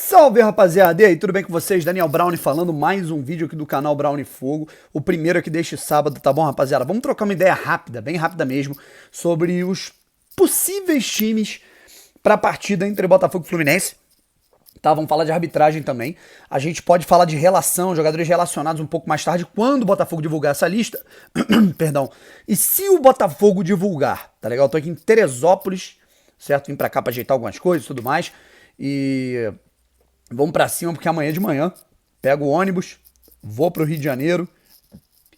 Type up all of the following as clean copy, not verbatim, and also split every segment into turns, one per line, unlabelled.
Salve, rapaziada! E aí, tudo bem com vocês? Daniel Browne falando, mais um vídeo aqui do canal Browne Fogo, o primeiro aqui deste sábado, tá bom, rapaziada? Vamos trocar uma ideia rápida, bem rápida mesmo, sobre os possíveis times para a partida entre Botafogo e Fluminense. Tá, vamos falar de arbitragem também. A gente pode falar de relação, jogadores relacionados um pouco mais tarde, quando o Botafogo divulgar essa lista. Perdão. E se o Botafogo divulgar, tá legal? Eu tô aqui em Teresópolis, certo? Vim pra cá pra ajeitar algumas coisas e tudo mais. E vamos pra cima, porque amanhã de manhã pego o ônibus, vou pro Rio de Janeiro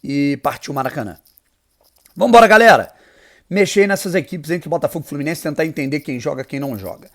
e partiu o Maracanã. Vambora, galera! Mexer nessas equipes entre Botafogo e Fluminense, tentar entender quem joga e quem não joga.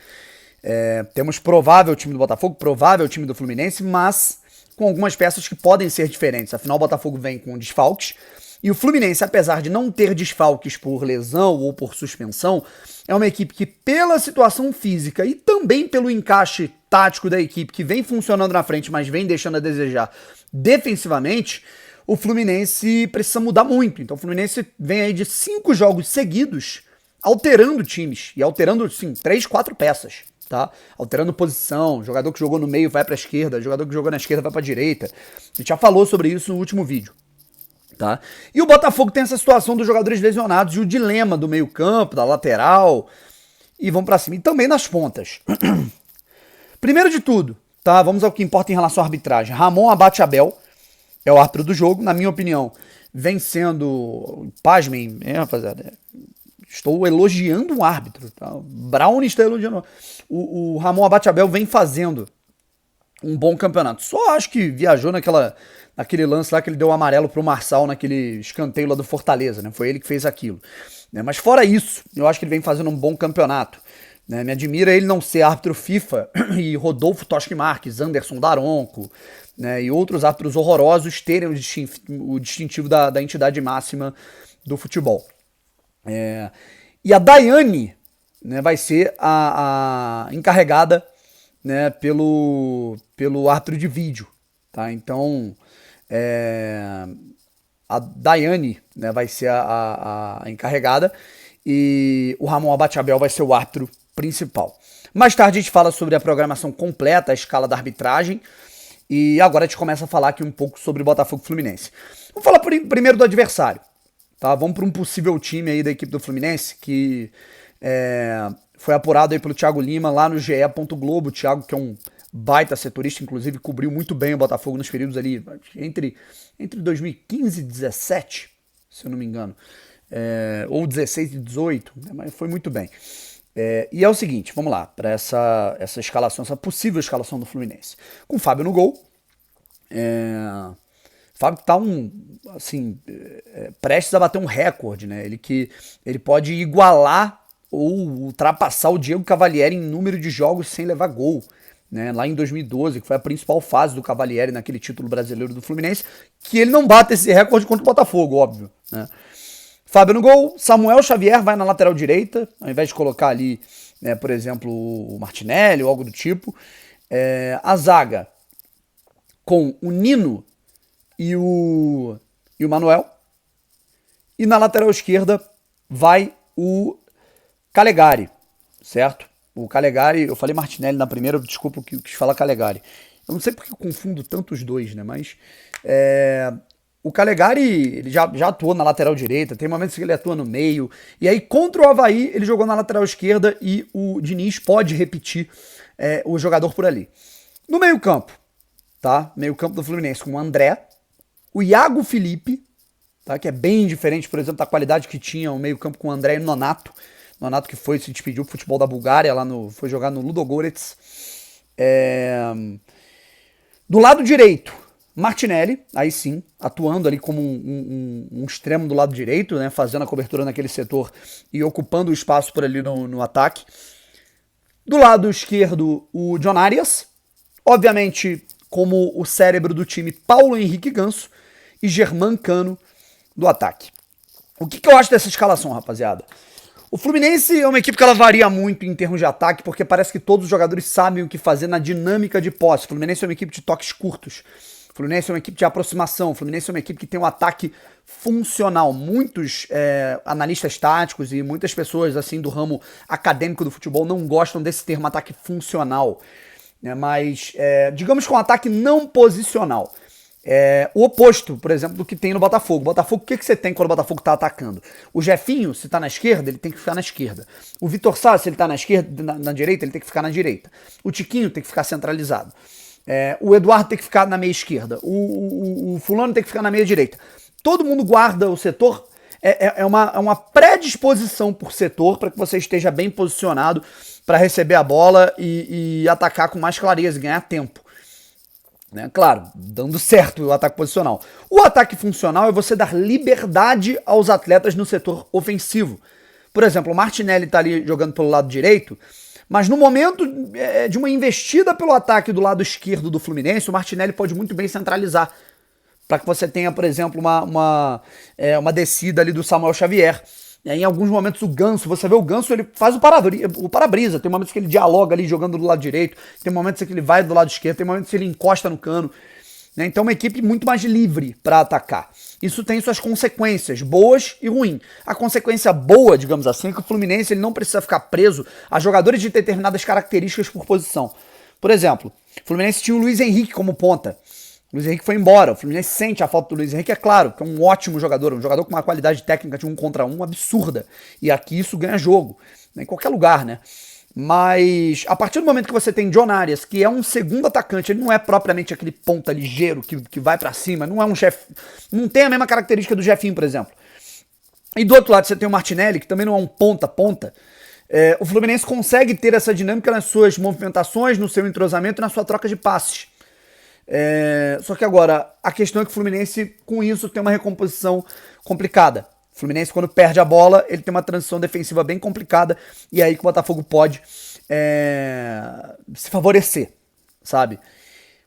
Temos provável time do Botafogo, provável time do Fluminense, mas com algumas peças que podem ser diferentes. Afinal, o Botafogo vem com desfalques e o Fluminense, apesar de não ter desfalques por lesão ou por suspensão, é uma equipe que, pela situação física e também pelo encaixe tático da equipe, que vem funcionando na frente, mas vem deixando a desejar defensivamente, o Fluminense precisa mudar muito. Então o Fluminense vem aí de 5 jogos seguidos alterando times, e alterando, sim, 3, 4 peças. Tá? Alterando posição, jogador que jogou no meio vai pra esquerda, jogador que jogou na esquerda vai pra direita. A gente já falou sobre isso no último vídeo. Tá? E o Botafogo tem essa situação dos jogadores lesionados e o dilema do meio campo, da lateral, e vão pra cima. E também nas pontas. Primeiro de tudo, tá? Vamos ao que importa em relação à arbitragem. Ramon Abate Abel é o árbitro do jogo, na minha opinião, vem sendo, pasmem, rapaziada, estou elogiando um árbitro, tá? Browne está elogiando. O Ramon Abate Abel vem fazendo um bom campeonato. Só acho que viajou naquele lance lá que ele deu o amarelo pro Marçal naquele escanteio lá do Fortaleza, né? Foi ele que fez aquilo. Né? Mas fora isso, eu acho que ele vem fazendo um bom campeonato. Né? Me admira ele não ser árbitro FIFA e Rodolfo Toschi Marques, Anderson Daronco, né? E outros árbitros horrorosos terem o distintivo da entidade máxima do futebol. E a Daiane, né, vai ser a encarregada, né, pelo árbitro de vídeo. Tá? Então, a Daiane, né, vai ser a encarregada e o Ramon Abate Abel vai ser o árbitro principal. Mais tarde a gente fala sobre a programação completa, a escala da arbitragem. E agora a gente começa a falar aqui um pouco sobre Botafogo e Fluminense. Vamos falar primeiro do adversário. Tá, vamos para um possível time aí da equipe do Fluminense que foi apurado aí pelo Thiago Lima lá no GE. Globo. O Thiago, que é um baita setorista, inclusive cobriu muito bem o Botafogo nos períodos ali entre 2015 e 2017, se eu não me engano, ou 16 e 18, né, mas foi muito bem. E é o seguinte, vamos lá, para essa escalação, essa possível escalação do Fluminense. Com o Fábio no gol. Fábio tá prestes a bater um recorde, né? Ele pode igualar ou ultrapassar o Diego Cavalieri em número de jogos sem levar gol, né? Lá em 2012, que foi a principal fase do Cavalieri naquele título brasileiro do Fluminense, que ele não bate esse recorde contra o Botafogo, óbvio, né? Fábio no gol, Samuel Xavier vai na lateral direita, ao invés de colocar ali, né, por exemplo, o Martinelli ou algo do tipo. A zaga com o Nino e o Manuel. E na lateral esquerda vai o Calegari, certo? O Calegari, eu falei Martinelli na primeira, desculpa que eu quis falar Calegari. Eu não sei porque eu confundo tanto os dois, né? Mas o Calegari, ele já atuou na lateral direita, tem momentos que ele atua no meio. E aí contra o Avaí, ele jogou na lateral esquerda e o Diniz pode repetir o jogador por ali. No meio campo, tá? Meio campo do Fluminense com o André, o Iago Felipe, tá? Que é bem diferente, por exemplo, da qualidade que tinha o meio-campo com o André e o Nonato. Nonato que se despediu do futebol da Bulgária, foi jogar no Ludogorets. Do lado direito, Martinelli, aí sim, atuando ali como um extremo do lado direito, né? Fazendo a cobertura naquele setor e ocupando o espaço por ali no ataque. Do lado esquerdo, o John Arias, obviamente como o cérebro do time, Paulo Henrique Ganso e Germán Cano do ataque. O que eu acho dessa escalação, rapaziada? O Fluminense é uma equipe que ela varia muito em termos de ataque, porque parece que todos os jogadores sabem o que fazer na dinâmica de posse. O Fluminense é uma equipe de toques curtos. O Fluminense é uma equipe de aproximação. O Fluminense é uma equipe que tem um ataque funcional. Muitos analistas táticos e muitas pessoas assim do ramo acadêmico do futebol não gostam desse termo ataque funcional. né? Mas digamos que um ataque não posicional. O oposto, por exemplo, do que tem no Botafogo. Botafogo, o que você tem quando o Botafogo tá atacando? O Jefinho, se tá na esquerda, ele tem que ficar na esquerda. O Vitor Sá, se ele tá na esquerda, na direita, ele tem que ficar na direita. O Tiquinho tem que ficar centralizado. O Eduardo tem que ficar na meia esquerda. O fulano tem que ficar na meia direita. Todo mundo guarda o setor. É uma predisposição por setor para que você esteja bem posicionado para receber a bola e atacar com mais clareza e ganhar tempo. Né? Claro, dando certo o ataque posicional. O ataque funcional é você dar liberdade aos atletas no setor ofensivo. Por exemplo, o Martinelli está ali jogando pelo lado direito, mas no momento de uma investida pelo ataque do lado esquerdo do Fluminense, o Martinelli pode muito bem centralizar, para que você tenha, por exemplo, uma descida ali do Samuel Xavier. Em alguns momentos o Ganso, você vê o Ganso, ele faz o para-brisa, tem momentos que ele dialoga ali jogando do lado direito, tem momentos que ele vai do lado esquerdo, tem momentos que ele encosta no cano. Então é uma equipe muito mais livre para atacar. Isso tem suas consequências, boas e ruins. A consequência boa, digamos assim, é que o Fluminense ele não precisa ficar preso a jogadores de determinadas características por posição. Por exemplo, o Fluminense tinha o Luiz Henrique como ponta. O Luiz Henrique foi embora, o Fluminense sente a falta do Luiz Henrique, é claro, que é um ótimo jogador, um jogador com uma qualidade técnica de 1 contra 1 absurda. E aqui isso ganha jogo, né, em qualquer lugar, né? Mas a partir do momento que você tem John Arias, que é um segundo atacante, ele não é propriamente aquele ponta ligeiro que vai pra cima, não é um chefe, não tem a mesma característica do Jefinho, por exemplo. E do outro lado você tem o Martinelli, que também não é um ponta-ponta. O Fluminense consegue ter essa dinâmica nas suas movimentações, no seu entrosamento e na sua troca de passes. Só que agora, a questão é que o Fluminense, com isso, tem uma recomposição complicada. O Fluminense, quando perde a bola, ele tem uma transição defensiva bem complicada, e é aí que o Botafogo pode se favorecer, sabe?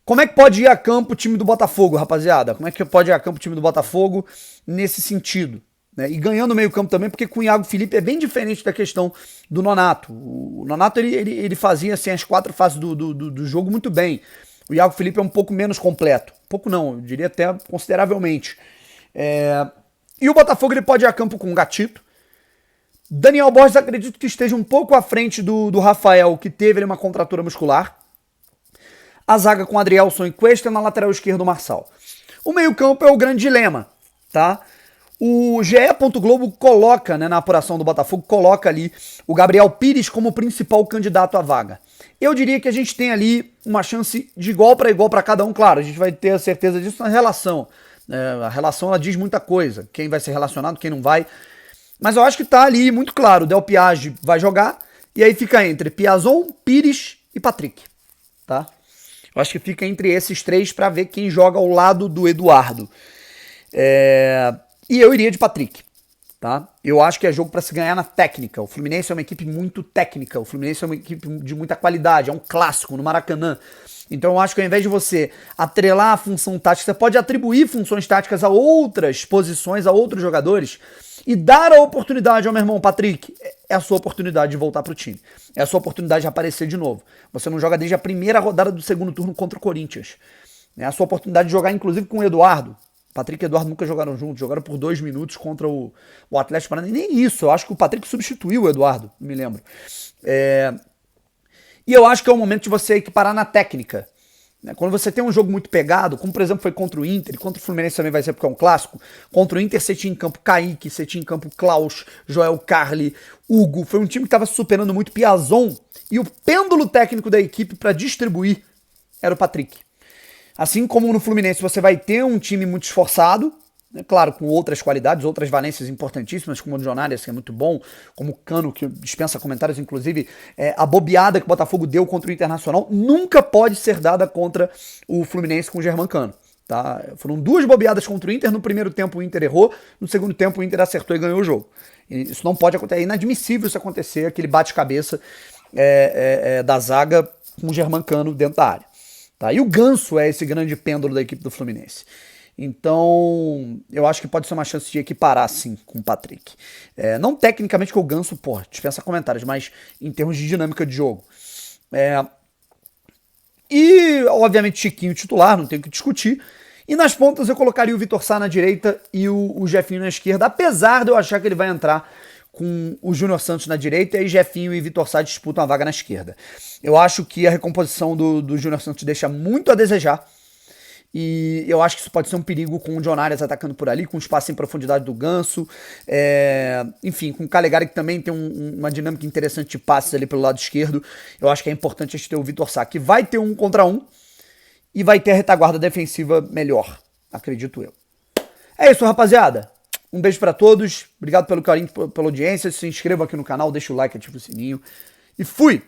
Como é que pode ir a campo o time do Botafogo, rapaziada? Como é que pode ir a campo o time do Botafogo nesse sentido? Né? E ganhando o meio campo também, porque com o Iago Felipe é bem diferente da questão do Nonato. O Nonato, ele fazia assim, as 4 fases do jogo muito bem. O Iago Felipe é um pouco menos completo. Pouco não, eu diria até consideravelmente. E o Botafogo ele pode ir a campo com o Gatito. Daniel Borges acredito que esteja um pouco à frente do Rafael, que teve uma contratura muscular. A zaga com Adrielson e Cuesta, na lateral esquerda o Marçal. O meio-campo é o grande dilema, tá? O GE. Globo coloca, né, na apuração do Botafogo, coloca ali o Gabriel Pires como principal candidato à vaga. Eu diria que a gente tem ali uma chance de igual para cada um, claro, a gente vai ter a certeza disso na relação. A relação ela diz muita coisa, quem vai ser relacionado, quem não vai. Mas eu acho que tá ali muito claro, o Del Piage vai jogar, e aí fica entre Piazon, Pires e Patrick, tá? Eu acho que fica entre esses 3 para ver quem joga ao lado do Eduardo. E eu iria de Patrick, tá? Eu acho que é jogo para se ganhar na técnica. O Fluminense é uma equipe muito técnica, o Fluminense é uma equipe de muita qualidade, é um clássico no Maracanã. Então eu acho que ao invés de você atrelar a função tática, você pode atribuir funções táticas a outras posições, a outros jogadores, e dar a oportunidade ao meu irmão Patrick. É a sua oportunidade de voltar pro time. É a sua oportunidade de aparecer de novo. Você não joga desde a primeira rodada do segundo turno contra o Corinthians. É a sua oportunidade de jogar, inclusive, com o Eduardo. Patrick e Eduardo nunca jogaram juntos, jogaram por 2 minutos contra o Atlético Paranaense. Nem isso, eu acho que o Patrick substituiu o Eduardo, não me lembro. E eu acho que é o momento de você equiparar na técnica. Quando você tem um jogo muito pegado, como por exemplo foi contra o Inter, e contra o Fluminense também vai ser porque é um clássico, contra o Inter você tinha em campo Kaique, você tinha em campo Klaus, Joel Carli, Hugo, foi um time que estava superando muito Piazon, e o pêndulo técnico da equipe para distribuir era o Patrick. Assim como no Fluminense você vai ter um time muito esforçado, né, claro, com outras qualidades, outras valências importantíssimas, como o John Arias, que é muito bom, como o Cano, que dispensa comentários, inclusive a bobeada que o Botafogo deu contra o Internacional nunca pode ser dada contra o Fluminense com o Germancano. Tá? Foram 2 bobeadas contra o Inter, no primeiro tempo o Inter errou, no segundo tempo o Inter acertou e ganhou o jogo. E isso não pode acontecer, é inadmissível isso acontecer, aquele bate-cabeça da zaga com o Germancano dentro da área. Tá? E o Ganso é esse grande pêndulo da equipe do Fluminense. Então, eu acho que pode ser uma chance de equiparar, sim, com o Patrick. Não tecnicamente que o Ganso, dispensa comentários, mas em termos de dinâmica de jogo. E, obviamente, Chiquinho titular, não tem o que discutir. E nas pontas eu colocaria o Vitor Sá na direita e o Jefinho na esquerda, apesar de eu achar que ele vai entrar com o Júnior Santos na direita, e aí Jefinho e Vitor Sá disputam a vaga na esquerda. Eu acho que a recomposição do Júnior Santos deixa muito a desejar, e eu acho que isso pode ser um perigo com o John Arias atacando por ali, com o espaço em profundidade do Ganso, enfim, com o Calegari, que também tem uma dinâmica interessante de passes ali pelo lado esquerdo. Eu acho que é importante a gente ter o Vitor Sá, que vai ter um contra um e vai ter a retaguarda defensiva melhor, acredito eu. É isso, rapaziada. Um beijo pra todos, obrigado pelo carinho, pela audiência, se inscreva aqui no canal, deixa o like, ativa o sininho e fui!